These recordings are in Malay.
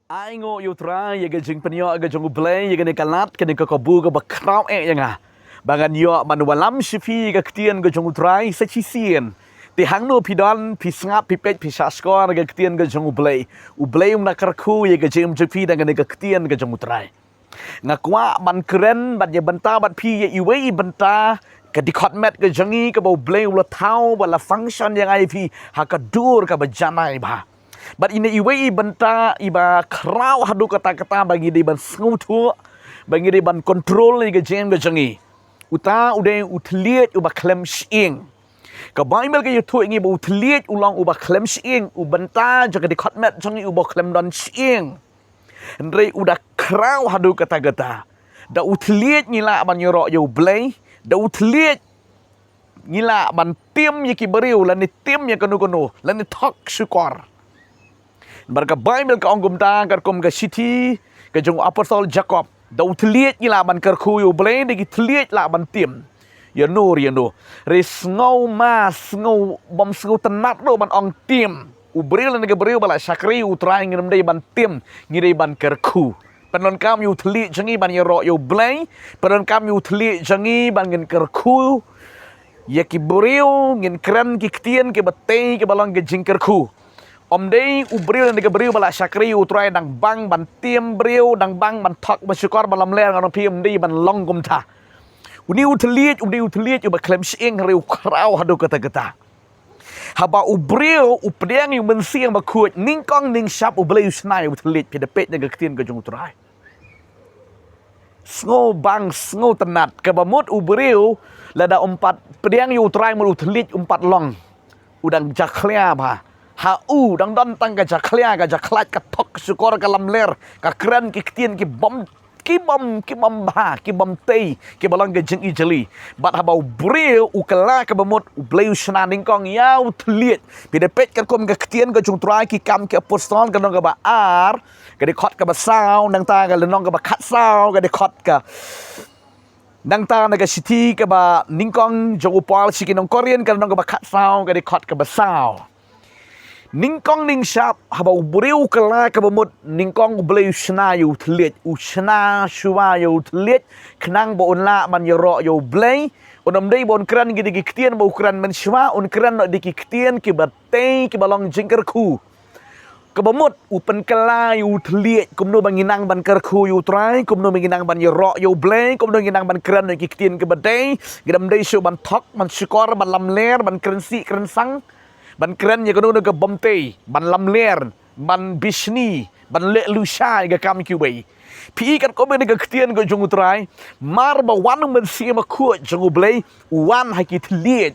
ai ngo yu tra ye ga jing penyo ga jong blay ye ga ne kalat ke ne ka kabu ga bakraw yang bangan yo man walam shifi ga ktien ga jong trai sa chi sien ti hang no pidon pi snap pi pet pi shaskor ga ktien ga jong blay na karku ye ga jim jipi da ga ne ga ktien ga jong trai ngakwa ban keren ban ye banta ban pi ye iwe banta ka dikot met ga jangi ka bo blay la thau ba la function yang ai pi ha ka dur ka ba janai ba But ini iwe benta iba kraw hadu kata-kata bagi di ban sengutu bagi di ban kontrol ni gejeng gejengi. Uta udah utliet uba klem siing. Ka Bible ka yutu ingi ba utliet ulang uba klem siing ubenta jaga di khatmet jengi uba klem don siing. Ndrei udah kraw hadu kata-kata. Da utliet ngila ban yorok yo blay, da utliet ngila ban tim yaki beriu lan ni tim yang kanu-kanu lan ni tok syukor. Barka Bible ka onggum ta kar kom ka city ka jong apostol Jacob da utliet ila ban kar khu yu ble de gitliet la ban tim ya no res ngau mas ngau bom ngau tenat do ban ong tim u bril ne bril bala sakri u trai ngim de ban tim ngire ban kar khu panon kam yu tliet jangi ban yero yu ble panon kam yu tliet jangi ban ngin kar khu ya ki bril ngin kran ki ktien ki batei ki balang ge jing kar khu Om day ubril ni gabriel bala sakri utrai dang bang ban tiem bril dang bang ban thok ban syukor balam ler ngan pi om day ban long gum tha. Uni utliet u ba klem sieng riu kraw hadu kata-kata. Haba ubril updeng yu men sieng ba kuat ning kong ning sap ublay usnai utliet pi depet dengan ketien ke jung utrai. Sngo bang sngo tenat kabamut ubril lada umpat pedeng yu utrai mul utliet umpat long. Udang jaklia ba. Hau dang don tang ka jaklia ka jaklat ka tok syukor ka lamler ka kren ki ktien ki bom ba ki bom tei ki balang ka jeng ijeli bat habau bril u kala ka bamot u bleu snaning kong yau tliet pi de pet ka kom ka ktien ka jung trai ki kam ki apostol ka nong ka ba ar ka de khot ka ba sao nang ta ka lenong ka ba khat sao ka de khot ka nang ta na ka siti ka ba ningkong jong upal sikinong korean ka nong ka ba khat sao ka de khot ka ba sao Ningkong ning sap haba ubreu kala ka bamut ningkong ubleu shna yu tliet usna shuwa yu tliet knang bo onla man yoro yu blei onom dei bon kran gi digi ktien bo kran men shwa on kran no digi ktien ki batei ki balong jingker khu ka bamut upen kala yu tliet kumno banginang ban ker khu yu trai kumno banginang ban yoro yu blei kumno banginang ban kran no ki ktien ki batei gidam dei shu ban thok man shukor ban lamler ban krensi krensang ban keren ya kono ke bomte ban lamler ban bisni ban le lusha ga kam kiwe pi kan ko be ga ktien go jung trai mar ba wan men si ma khu jung blei wan ha ki tliet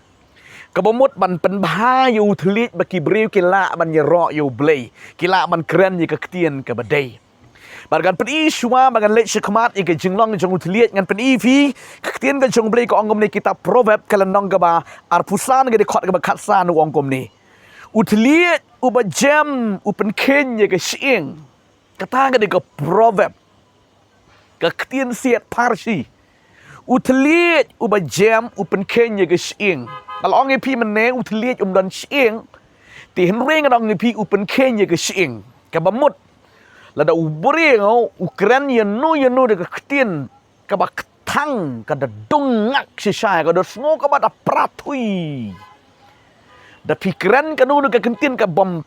ka bomot ban pen bha yu tliet ba ki brew ki la ban ya ro yu blei ki la ban keren ya ka ktien ka badai bargan pen shwa bagan le shikmat ke jinglong jung tliet ngan pen fi ktien ga jung blei ko angom ni kitab proverb kalanong ga ba arpusan ga de khot ga ba khatsan u angom ni utliet uba jam upen kenya ke sieng kata ga de ka proverb ka ktien siat parsi utliet uba jam upen kenya ke sieng kalong e pi mene utliet don sieng ti henring dong e pi upen kenya ke sieng ka bamut la da ubreng ukran yenu de ka ktien ka ba thang ka da dungak si sai ka do smo ka ba da prathui da pikiran ka nuno ka kentin ka bom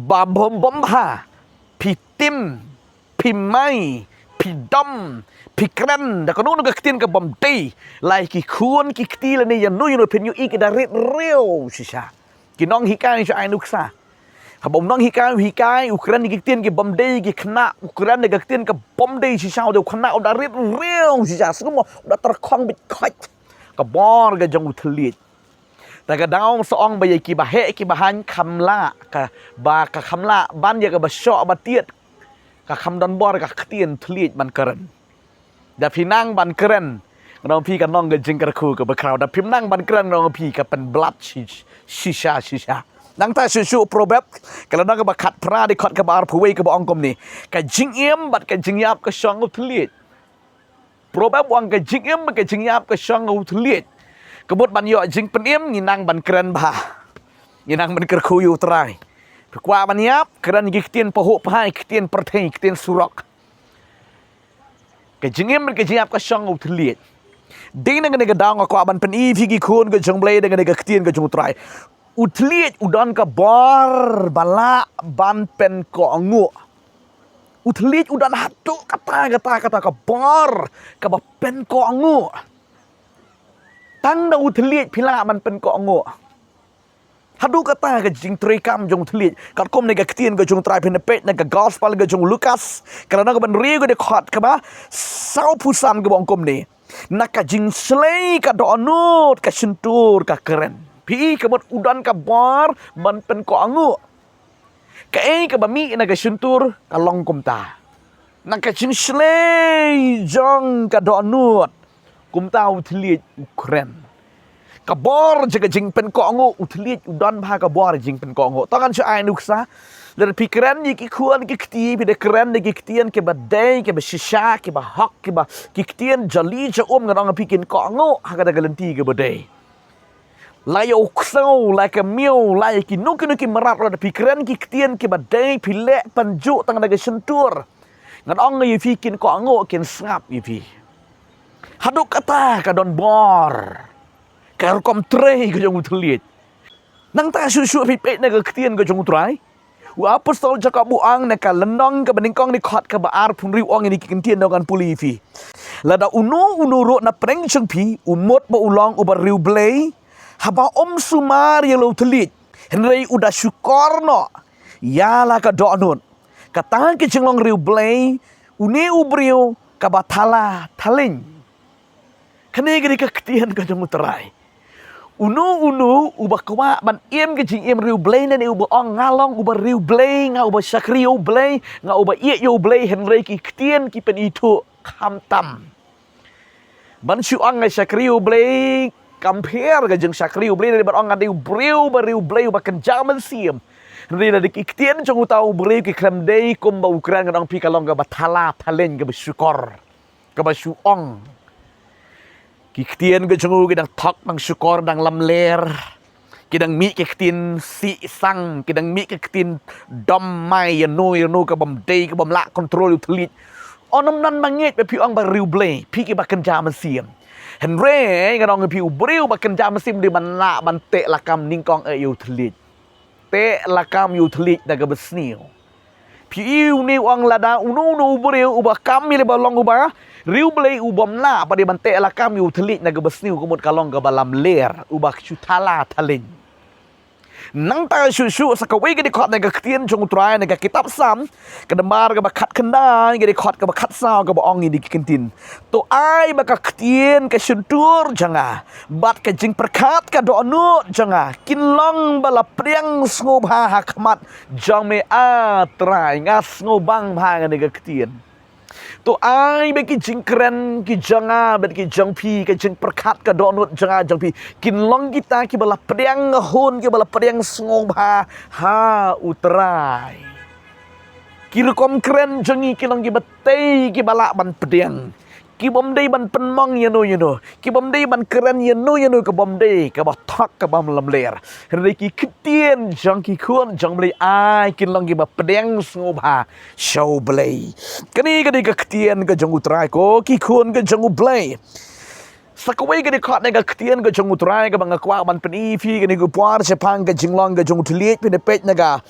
bom ha pi tim pi mai pi dom pikiran da ka nuno ka kentin ka bom dei lai ki kuon ki ktila ni yan nuno pen yu ik da ret reo sisa ki nong hikai sa ai nuksa ha bom nong hikai ukran ki kentin ki bom dei ki khna ukran ka kentin ka bom dei sisa de khna da ret reo sisa semua da terkhong bit khot ka bor ga jong utlietแต่ก็ดาวสองใบกี่บาเฮกี่บาหันคำละกับบากับคำละบ้านยากับบาชอบาเตียดกับคำดอนบอร์กับเตียนทลีดบันเกรนแต่พี่นั่งบันเกรนน้องพี่กับน้องกับจิงกระคูกับบคราวแต่พี่นั่งบันเกรนน้องพี่กับเป็นบลัดชิชานั่งแต่ชูโปรเบบกับน้องกับบขัดพระได้ขัดกับบาร์พูเวกับบองกลมนี่กับจิงเอี่ยมบัดกับจิงยับกับช่องอุทลีดโปรเบบวังกับจิงเอี่ยมกับจิงยับกับช่องอุทลีดkebut ban yo jing penim nginang ban keren bah nginang ban kerku yu trai Perkuat maniap keran giktian pahuk pahai giktian perteng giktian surak. Kejengim kejengap kasyang utliat. Ding dengan daang aku aban pen ifi kun ke jong blay dengan giktian ke jong try. Utliat udan ka bar bala ban pen ko angu. Utliat udan hatu kata ka bar ka pen ko angu. Tang da utliat pila man pen ko angu. Hadu kata ke jing trikam jong telit. Kat kom nega ketien ke jong trai penepet nega gospel ke jong Lukas. Kerana ke ban rio ke dekat ke ba sau pusan ke bong kom ni. Naka jing slay ka do anut ka sentur ka keren. Pi ke bot udan ka bar ban pen ko angu. Ka ke ba mi nega sentur ka long kom ta. Naka jing slay jong ka do anut. Kom ta telit keren. Kabor jaga jing pen ko ango utliat udan bha kabor jing pen ko ango tangan sya ai nuksa dan pikiran ni ki kuan ki kti bi de keren de ki ktian ke badai ke ba shisha ke ba hak ke ba ki ktian jali ja ngarang pikin ko ango ha ka da galenti ke badai lai uksau lai ke miu lai ki nuk merat ra pikiran ki ktian ke badai pile panju tang da sentur ngarang ngi pikin ko ango ken sngap pi haduk kata ka don bor Kau kom tray ke jong utliat. Nang ta susu pipet na ketien ke jong utrai. Wa apostol jaka buang na ka lenong ke beningkong ni khot ke baar pun riu ong ni kentien dengan pulifi. Lada unu ro na preng jong pi umot ba ulang ubar riu blay. Haba sumar ye lo telit. Henry udah syukor no. Yala ka donut. Katang ke jenglong riu blay. Uni ubriu ka batala taling. Kene gede ke ketien ke jong utrai. Unu ubah kwa ban iem ke jing iem riu blay na ni ubah ong ngalong ubah riu blay nga ubah sakrio blay nga ubah ie yo blay henry ki ktien ki pen itu kamtam ban su ong nga sakrio blay compare ke jing sakrio blay ni ban ong nga riu blay ubah kenjaman siem henry na ki ktien jong utau blay ki krem day kum ba ukran nga dong pi kalong ga bathala thalen ga besukor ga basu ong Kiktian ke jengu kidang tok bang syukor dang lamler. Kidang mi kiktin si sang. Kidang mi kiktin dom mai yano ke bom day ke bom lak kontrol utelit. Onom nan mangit be piu ang ba riu blay. Pi ke bakan jam siam. Henry ngadong piu briu bakan jam sim di ban lak ban te lakam ningkong e utelit. Te lakam utelit daga besniu. Piu ni ang lada unu briu ubah kami le balong ubah. Riu blay ubom la pada bante lakam yu telit na gabasniu kumut kalong gabalam ler ubak chutala talin. Nang ta susu sakawai ke dikot na gaktian jong utrai na kitab sam kademar ga bakat kendai ga dikot ga bakat sao ga baong di kentin. To ai bakaktian ke suntur janga bat ke jing perkat ka do anu janga kinlong bala priang sngoba hakmat jang me atrai ngas ngobang bha ga gaktian. To ai be ki jing keren ki janga bet ki jang pi ki jing perkat ka donut janga jang pi kin long kita ki bala pedang hun ki bala pedang sngong ha utrai ki rekom keren jangi ki long ki betei ki bala ban pedang ki bom dei ban penmong yano ki bom dei ban keren yano ka bom dei ka ba thak ka bam lam ler re ki kitien jang ki khon jang blei ai kin long ki ba pedang sngong ha show blei kani ka kitien ka jang utrai ko ki khon ka jang blei sakawai ka dikot na ka kitien ka jang utrai ka bang kwa ban pen ifi ka ni ku puar sepang ka jinglong ka jang utliet pinepet na ka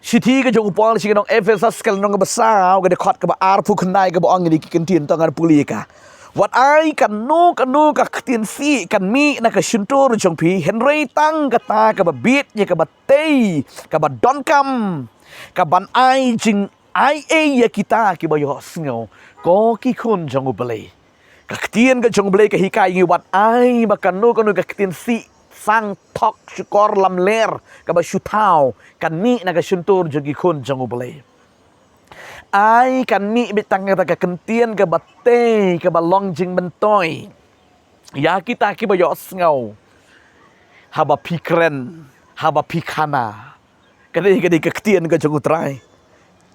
Siti ke jong upol si kenong Efesus kal nong besar ke dekat ke baar pu kenai ke baong ni kentin tangan puli ka. Wat ai kan nu ka ketin si kan mi na ka suntur jong pi Henry tang kata ke babit ye ke batei ke ba donkam ke ban ai jing ai ya kita ke bayo sngo ko ki kun jong ubele. Ka ketin ke jong ubele ke hikai ngi wat ai ba kan nu ka ketin si sang tok syukor lam ler kaba syutau kan mi na ka syuntur jogi kun jang ubele ai kan mi bitang ka kentien ka bate ka balong jing bentoy ya kita ki bayo ngau haba pikren haba pikana kadi ka ketien ka jang utrai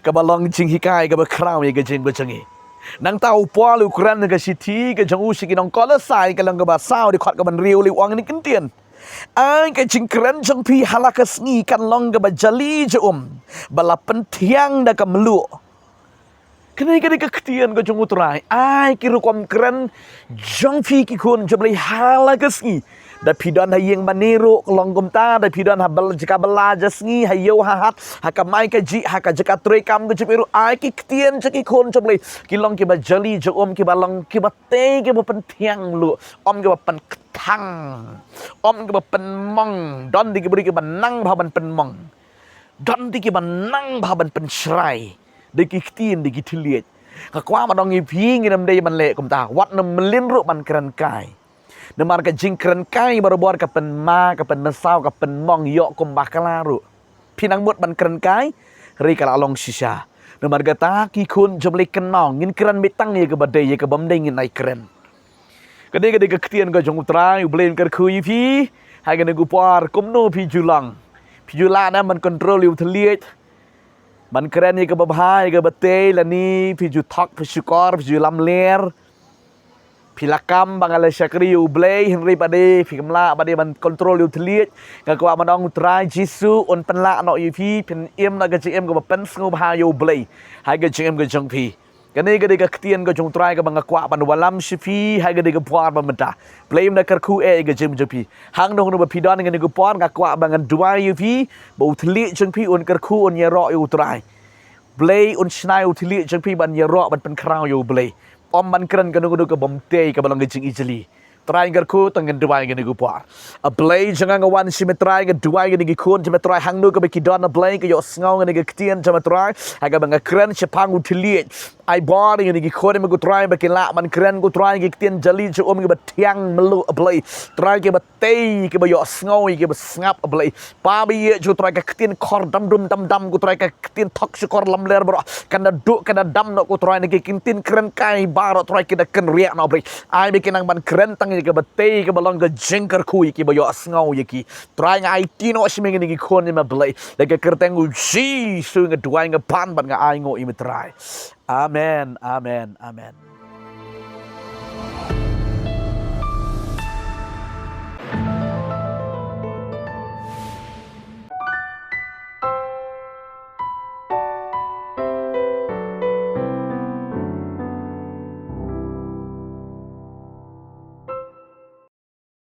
ka balong jing hikai ka ba kraw ye ka jing bajangi nang tau pol ukran ka siti ka jang usi ki nong kola sai ka lang ka ba sao di khot ka ban riu li wang ni kentien Ai ka jingkren jong pi halakas ngi kan long ga bajali je bala pentiang da ka melu. Kenai ka ketian ka jong utrai. Ai ki rukom keren jong pi ki kun jomli halakas ngi. Da pidan hayeng manero long gumta da pidan habal jika belajas ngi hayo hahat hakamai ka ji haka jika trekam ka jipiru ai ki ketian jaki kun jomli kilong ki bajali je ki balong ki bate ki pentiang lu ki pen thăng cái bà pen mong don di cái beri cái bà năng bao ban pen mong don di cái bà năng bao ban pen shrai di cái tin di cái thiliet ka kwa ma dong ipi ngi nam dei man le kum ta wat nam melin ru man kran kai nam mar ka jing kran kai baru bor ka pen ma ka pen nasau ka pen mong yo kum bakala ru pinang mut man kran kai ri kala long shisha nam mar ka ta ki kun jom le kan nong ngin kran mitang ye ka badai ye ka bam dei ngin nai kran Kadang ketian ka jong utrai ublen ka kui pi hai ka nagu par komno pi julang na man control yu thliet man keren ye ka babhai ka bate la ni pi ju thok pi sukor pi ju lam ler pi lakam bangala syakri ublei henry pade pi kamla pade man control yu thliet ka kwa manong utrai jisu on penla no yu pi pen em na ka jm ka pen sngo bha yu ublei hai ka jm ka jong pi Kani ka ketian ka jong try ka banga kwa pan walam shifi hai ka puar ba mata blame na karku ka jim jopi hang no ba pidon ka puar ka kwa banga duai yupi ba uthli jong pi on karku on ye ro yu try blay on snai uthli jong pi ban ye ro ban pen krau yu blay man kran ka ka bom te ka balang jing ijli try karku tangan duai ka puar a blay jangan wan si metrai ka duai ka kun si metrai hang no ka kidon a blay ka yo sngaw ka ketian si metrai ha ka banga kran chapang uthli ai body ni ko me go try ba kila man kren go try ki tien jali chu ke batiang melu ablai try ke batei ke ba yo sngoy ke ba snap ablai pa bi ye chu try ke tien khor dam dam go try ke tien thok chu kor lam ler bro kana du kana dam no go try ni ke tien kren kai baro try ke da ken riak no ablai ai be kinang ban kren tang ke batei ke balong ke jengker kui ke ba yo sngoy ki try ngai tino shimeng ni ko ni ma ablai de ke kerteng u ji su nge duai nge pan ban nga ai ngo i me try Amen, amen, amen.